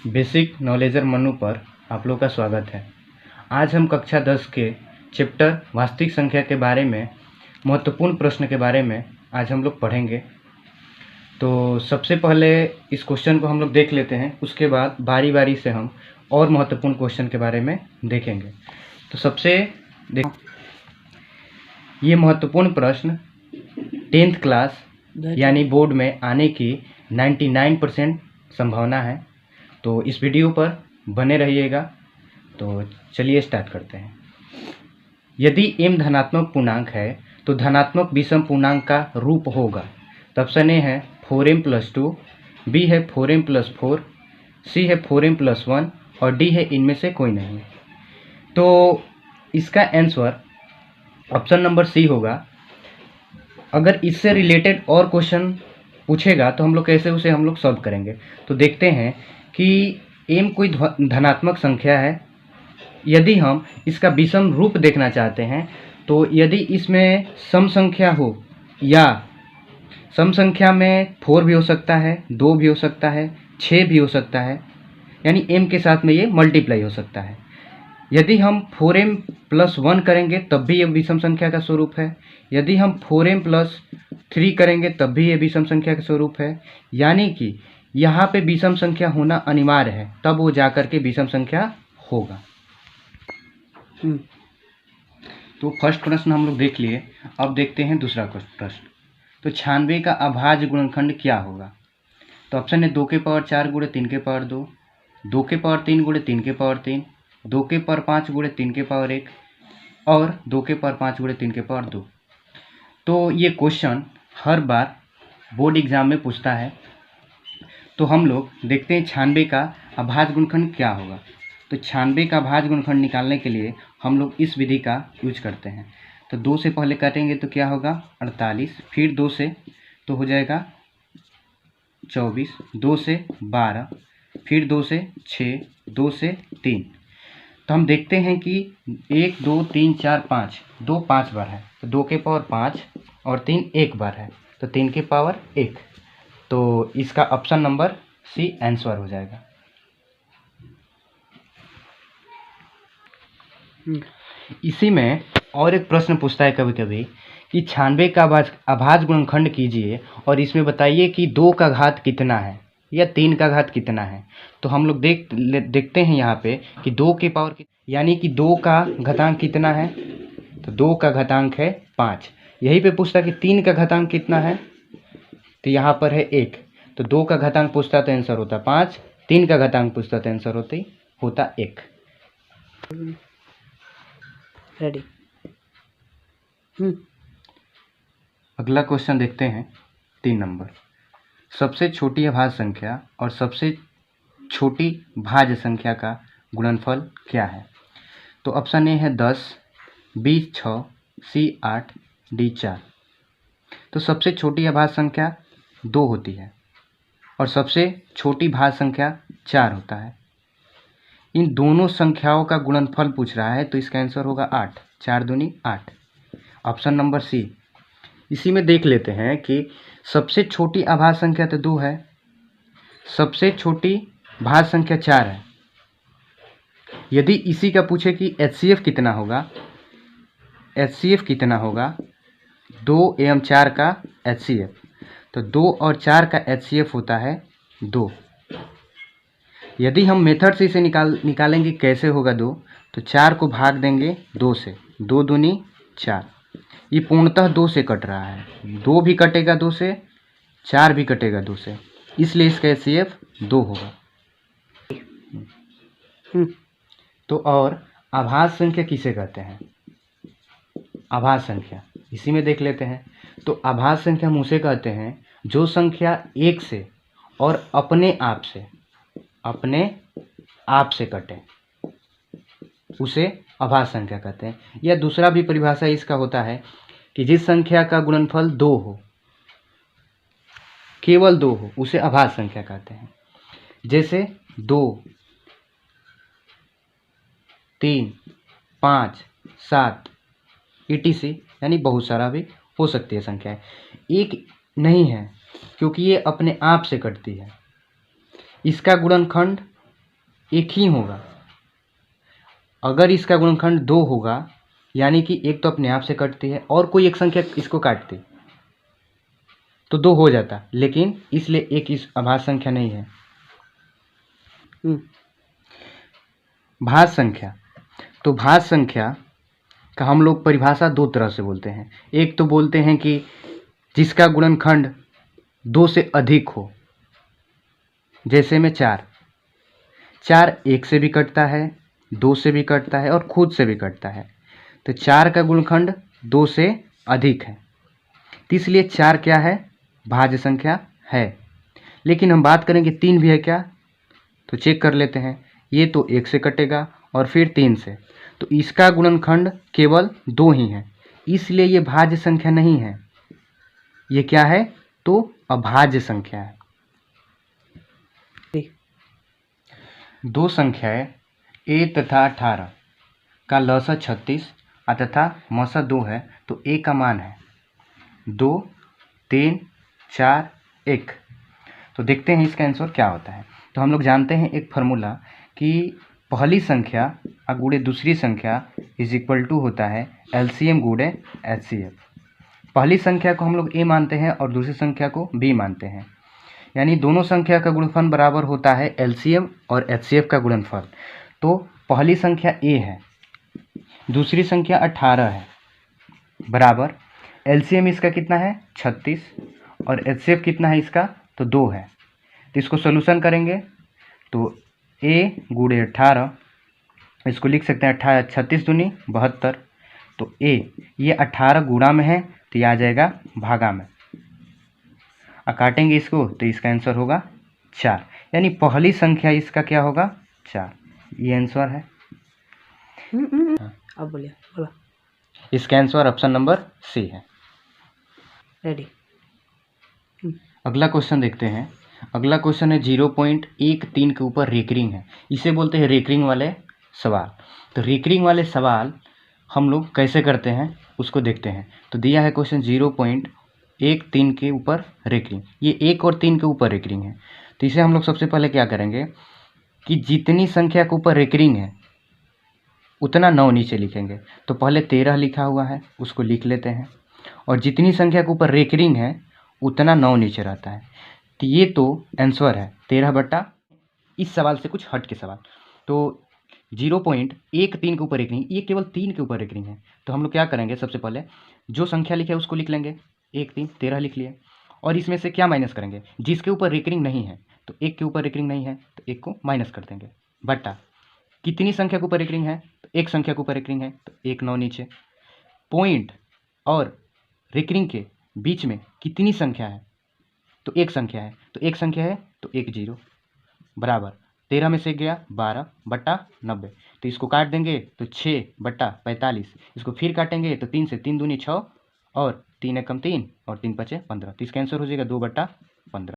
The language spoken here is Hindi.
बेसिक नॉलेजर मनु पर आप लोग का स्वागत है। आज हम कक्षा 10 के चैप्टर वास्तविक संख्या के बारे में महत्वपूर्ण प्रश्न के बारे में आज हम लोग पढ़ेंगे। तो सबसे पहले इस क्वेश्चन को हम लोग देख लेते हैं, उसके बाद बारी बारी से हम और महत्वपूर्ण क्वेश्चन के बारे में देखेंगे। तो सबसे ये महत्वपूर्ण प्रश्न 10th क्लास यानी बोर्ड में आने की 99% संभावना है। तो इस वीडियो पर बने रहिएगा। तो चलिए स्टार्ट करते हैं। यदि m धनात्मक पूर्णांक है तो धनात्मक विषम पूर्णांक का रूप होगा। तो ऑप्शन ए है 4m+2, बी है 4m+4, सी है 4m+1 और डी है इनमें से कोई नहीं। तो इसका आंसर ऑप्शन नंबर सी होगा। अगर इससे रिलेटेड और क्वेश्चन पूछेगा तो हम लोग कैसे उसे हम लोग सॉल्व करेंगे। तो देखते हैं कि m कोई धनात्मक संख्या है। यदि हम इसका विषम रूप देखना चाहते हैं तो यदि इसमें सम संख्या हो या सम संख्या में 4 भी हो सकता है, 2 भी हो सकता है, 6 भी हो सकता है, यानी m के साथ में ये मल्टीप्लाई हो सकता है। यदि हम 4m+1 करेंगे तब भी ये विषम संख्या का स्वरूप है। यदि हम 4m+3 करेंगे तब भी ये विषम संख्या का स्वरूप है। यानी कि यहाँ पे विषम संख्या होना अनिवार्य है, तब वो जाकर के विषम संख्या होगा। तो फर्स्ट प्रश्न हम लोग देख लिए। अब देखते हैं दूसरा प्रश्न। तो 96 का अभाज्य गुणनखंड क्या होगा। तो ऑप्शन है 2 के पावर 4 गुणे 3 के पावर 2, 2 के पावर 3 गुणे 3 के पावर 3, 2 के पावर 5 गुणे 3 के पावर 1 और 2 के पावर 5 गुणे 3 के पावर 2। तो ये क्वेश्चन हर बार बोर्ड एग्जाम में पूछता है। तो हम लोग देखते हैं 96 का अभाज्य गुणनखंड क्या होगा। तो 96 का अभाज्य गुणनखंड निकालने के लिए हम लोग इस विधि का यूज करते हैं। तो 2 से पहले काटेंगे तो क्या होगा 48, फिर 2 से तो हो जाएगा 24, 2 से 12, फिर 2 से 6, 2 से 3। तो हम देखते हैं कि 1 2 3 4 5, 2 5 बार है तो 2 के पावर 5 और 3 1 बार है तो 3 के पावर 1। तो इसका ऑप्शन नंबर सी आंसर हो जाएगा। इसी में और एक प्रश्न पूछता है कभी कभी कि 96 का अभाज्य गुणनखंड कीजिए और इसमें बताइए कि 2 का घात कितना है या 3 का घात कितना है। तो हम लोग देखते हैं यहाँ पे कि 2 के पावर यानी कि 2 का घातांक कितना है। तो 2 का घातांक है 5। यहीं पे पूछता है कि 3 का घातांक कितना है। तो यहाँ पर है 1। तो 2 का घातांक पूछता तो आंसर होता 5, 3 का घातांक पूछता तो आंसर होता 1। रेडी। अगला क्वेश्चन देखते हैं 3 नंबर। सबसे छोटी अभाज्य संख्या और सबसे छोटी भाज्य संख्या का गुणनफल क्या है। तो ऑप्शन ए है 10, बी 6, सी 8, डी 4। तो सबसे छोटी अभाज्य संख्या 2 होती है और सबसे छोटी भाज्य संख्या 4 होता है। इन दोनों संख्याओं का गुणनफल पूछ रहा है तो इसका आंसर होगा 8, 4 दूनी 8, ऑप्शन नंबर सी। इसी में देख लेते हैं कि सबसे छोटी अभाज्य संख्या तो 2 है, सबसे छोटी भाज्य संख्या 4 है। यदि इसी का पूछे कि HCF कितना होगा, HCF कितना होगा 2 एवं 4 का HCF, तो 2 और 4 का HCF होता है 2। यदि हम मेथड से इसे निकालेंगे कैसे होगा 2, तो 4 को भाग देंगे 2 से, 2 दूनी 4। ये पूर्णतः 2 से कट रहा है, 2 भी कटेगा 2 से, 4 भी कटेगा 2 से, इसलिए इसका HCF 2 होगा। तो और अभाज्य संख्या किसे कहते हैं। अभाज्य संख्या इसी में देख लेते हैं। तो अभाज्य संख्या हम उसे कहते हैं जो संख्या 1 से और अपने आप से कटे, उसे अभाज्य संख्या कहते हैं। या दूसरा भी परिभाषा इसका होता है कि जिस संख्या का गुणनफल 2 हो, केवल 2 हो, उसे अभाज्य संख्या कहते हैं। जैसे 2, 3, 5, 7 etc, यानी बहुत सारा भी हो सकती है संख्याएं। एक नहीं है क्योंकि ये अपने आप से कटती है। इसका गुणनखंड एक ही होगा। अगर इसका गुणनखंड 2 होगा यानी कि एक तो अपने आप से कटती है और कोई एक संख्या इसको काटती तो 2 हो जाता, लेकिन इसलिए एक इस अभाज्य संख्या नहीं है। भाज्य संख्या, तो भाज्य संख्या का हम लोग परिभाषा दो तरह से बोलते हैं। एक तो बोलते हैं कि जिसका गुणनखंड 2 से अधिक हो, जैसे में 4 1 से भी कटता है, 2 से भी कटता है और खुद से भी कटता है। तो 4 का गुणनखंड 2 से अधिक है, तो इसलिए 4 क्या है, भाज्य संख्या है। लेकिन हम बात करेंगे 3 भी है क्या, तो चेक कर लेते हैं। ये तो 1 से कटेगा और फिर 3 से, तो इसका गुणनखंड केवल 2 ही है, इसलिए ये भाज्य संख्या नहीं है। ये क्या है, तो अभाज्य संख्या है। दो संख्याएं a तथा 18 का लसा 36 तथा मसा 2 है, तो a का मान है 2, 3, 4, 1। तो देखते हैं इसका आंसर क्या होता है। तो हम लोग जानते हैं एक फार्मूला कि पहली संख्या गुणे दूसरी संख्या इज इक्वल टू होता है एलसीएम गुणे एचसीएफ। पहली संख्या को हम लोग a मानते हैं और दूसरी संख्या को b मानते हैं, यानी दोनों संख्या का गुणनफल बराबर होता है एलसीएम और एचसीएफ का गुणनफल। तो पहली संख्या a है, दूसरी संख्या 18 है, बराबर एलसीएम इसका कितना है 36 और एचसीएफ कितना है इसका, तो 2 है। तो इसको सोल्यूशन करेंगे तो a गुणे 18, इसको लिख सकते हैं 36 दूनी 72। तो a ये 18 गुणा में है तो ये आ जाएगा भागा में, काटेंगे इसको तो इसका आंसर होगा 4, यानी पहली संख्या इसका क्या होगा 4। ये आंसर है। अब बोलिए, बोला। इसका आंसर ऑप्शन नंबर सी है। रेडी। अगला क्वेश्चन देखते हैं। अगला क्वेश्चन है 0.13 के ऊपर रेकरिंग है, इसे बोलते हैं रेकरिंग वाले सवाल। तो रेकरिंग वाले सवाल हम लोग कैसे करते हैं उसको देखते हैं। तो दिया है क्वेश्चन 0.13 के ऊपर रेकरिंग, ये 1 और 3 के ऊपर रेकरिंग है। तो इसे हम लोग सबसे पहले क्या करेंगे कि जितनी संख्या के ऊपर रेकरिंग है उतना 9 नीचे लिखेंगे। तो पहले 13 लिखा हुआ है उसको लिख लेते हैं, और जितनी संख्या के ऊपर रेकरिंग है उतना 9 नीचे रहता है। तो ये तो आंसर है 13 बटा, इस सवाल से कुछ हट के सवाल। तो 0.13 के ऊपर रेकरिंग, ये केवल 3 के ऊपर रेकरिंग है। तो हम लोग क्या करेंगे, सबसे पहले जो संख्या लिखे उसको लिख लेंगे, 1, 3, 13 लिख लिए, और इसमें से क्या माइनस करेंगे, जिसके ऊपर रेकरिंग नहीं है। तो 1 के ऊपर रेकरिंग नहीं है तो 1 को माइनस कर देंगे, बटा कितनी संख्या के ऊपर रेकरिंग है, तो 1 संख्या के ऊपर रेकरिंग है तो 1 9 नीचे, पॉइंट और रेकरिंग के बीच में कितनी संख्या है, तो 1 संख्या है, तो 1 संख्या है तो 1 0, बराबर 13 में से गया 12 बटा 90। तो इसको काट देंगे तो 6 बटा 45, इसको फिर काटेंगे तो 3 से 3 दूनी 6 और 3 एकम 3 और 3 पचे 15। तो इसका आंसर हो जाएगा 2 बटा 15।